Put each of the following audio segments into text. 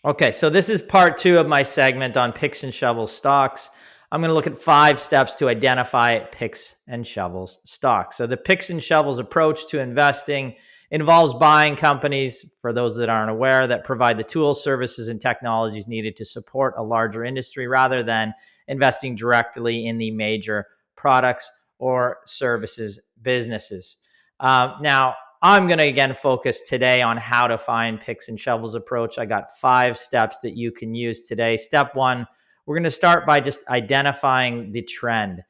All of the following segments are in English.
Okay, so this is part 2 of my segment on picks and shovels stocks. I'm going to look at 5 steps to identify picks and shovels stocks. So the picks and shovels approach to investing involves buying companies, for those that aren't aware, that provide the tools, services, and technologies needed to support a larger industry rather than investing directly in the major products or services businesses. Now, I'm going to again focus today on how to find picks and shovels approach. I got 5 steps that you can use today. Step 1, we're going to start by just identifying the trend.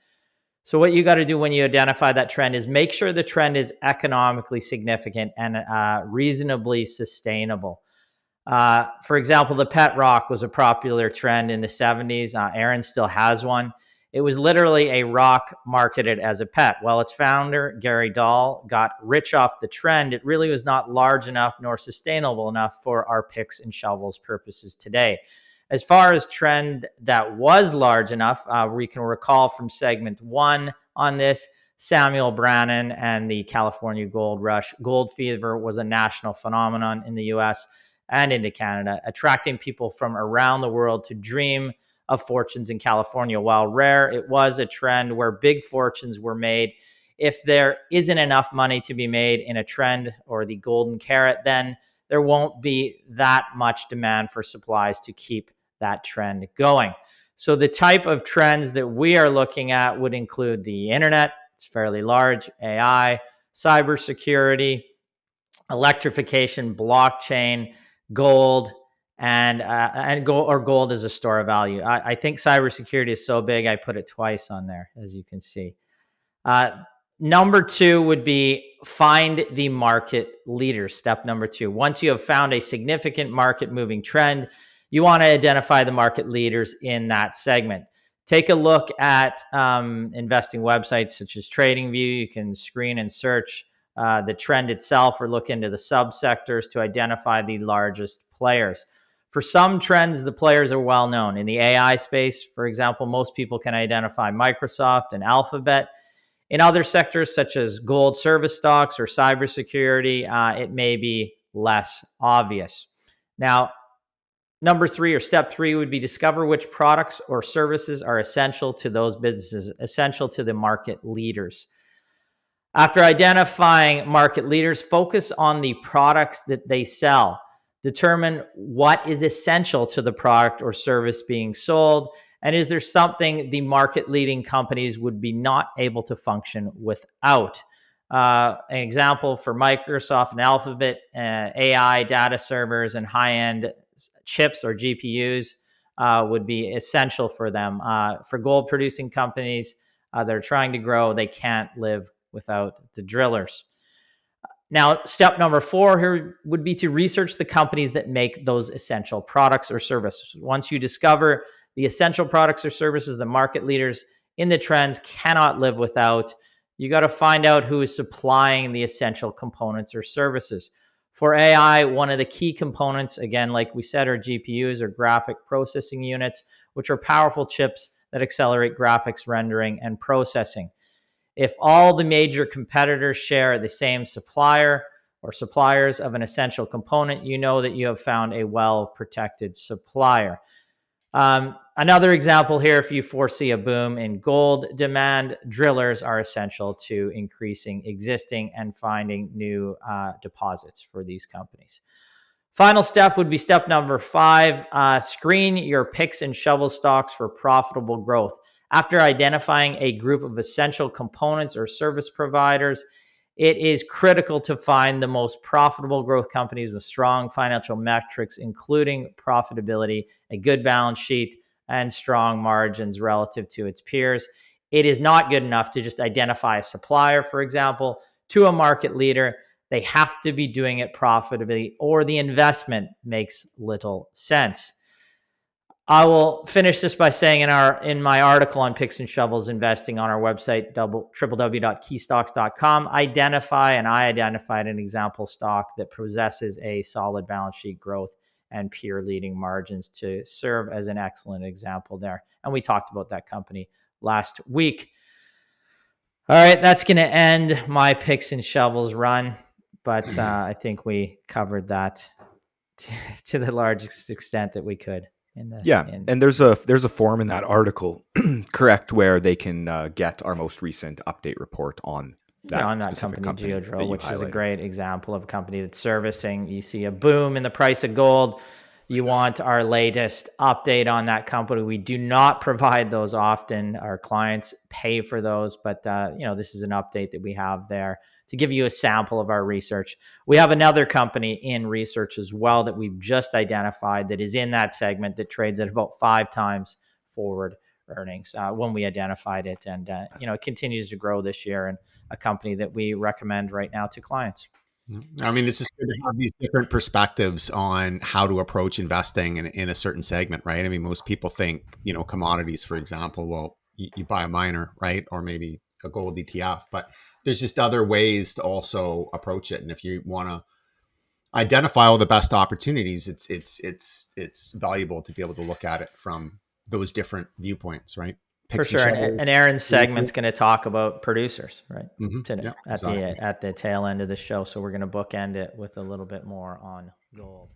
So what you got to do when you identify that trend is make sure the trend is economically significant and reasonably sustainable. For example, the pet rock was a popular trend in the 70s. Aaron still has one. It was literally a rock marketed as a pet. While its founder, Gary Dahl, got rich off the trend, it really was not large enough nor sustainable enough for our picks and shovels purposes today. As far as trend that was large enough, we can recall from segment 1 on this, Samuel Brannan and the California gold rush. Gold fever was a national phenomenon in the US and into Canada, attracting people from around the world to dream of fortunes in California. While rare, it was a trend where big fortunes were made. If there isn't enough money to be made in a trend or the golden carrot, then there won't be that much demand for supplies to keep that trend going. So the type of trends that we are looking at would include the internet, it's fairly large, AI, cybersecurity, electrification, blockchain, gold, and gold as a store of value. I think cybersecurity is so big, I put it twice on there, as you can see. Number 2 would be find the market leaders. Step number 2. Once you have found a significant market moving trend, you want to identify the market leaders in that segment. Take a look at investing websites such as TradingView. You can screen and search the trend itself or look into the subsectors to identify the largest players. For some trends, the players are well known. In the AI space, for example, most people can identify Microsoft and Alphabet. In other sectors, such as gold service stocks or cybersecurity, it may be less obvious. Now, number 3 or step 3 would be discover which products or services are essential to those businesses, essential to the market leaders. After identifying market leaders, focus on the products that they sell. Determine what is essential to the product or service being sold, and is there something the market leading companies would be not able to function without? An example for Microsoft and Alphabet, AI data servers and high-end chips or GPUs would be essential for them. For gold producing companies that are trying to grow, they can't live without the drillers. Now, step number 4 here would be to research the companies that make those essential products or services. Once you discover the essential products or services the market leaders in the trends cannot live without, you got to find out who is supplying the essential components or services. For AI, one of the key components, again, like we said, are GPUs or graphic processing units, which are powerful chips that accelerate graphics rendering and processing. If all the major competitors share the same supplier or suppliers of an essential component, you know that you have found a well-protected supplier. Another example here, if you foresee a boom in gold demand, drillers are essential to increasing existing and finding new deposits for these companies. Final step would be step number 5, screen your picks and shovel stocks for profitable growth. After identifying a group of essential components or service providers, it is critical to find the most profitable growth companies with strong financial metrics, including profitability, a good balance sheet, and strong margins relative to its peers. It is not good enough to just identify a supplier, for example, to a market leader. They have to be doing it profitably, or the investment makes little sense. I will finish this by saying in my article on picks and shovels investing on our website, www.keystocks.com, I identified an example stock that possesses a solid balance sheet growth and peer leading margins to serve as an excellent example there. And we talked about that company last week. All right, that's going to end my picks and shovels run, but I think we covered that to the largest extent that we could. And there's a form in that article, correct, where they can get our most recent update report on that specific company, Geodrill, which is a great example of a company that's servicing. You see a boom in the price of gold. You want our latest update on that company. We do not provide those often. Our clients pay for those, but this is an update that we have there to give you a sample of our research. We have another company in research as well that we've just identified that is in that segment that trades at about 5 times forward earnings when we identified it, and it continues to grow this year, and a company that we recommend right now to clients. I mean, it's just good to have these different perspectives on how to approach investing in a certain segment, right? I mean, most people think, commodities, for example, well, you buy a miner, right? Or maybe a gold ETF, but there's just other ways to also approach it. And if you want to identify all the best opportunities, it's valuable to be able to look at it from those different viewpoints, right? For sure. And Aaron's segment's going to talk about producers, right? Today, exactly. at the tail end of the show. So we're going to bookend it with a little bit more on gold.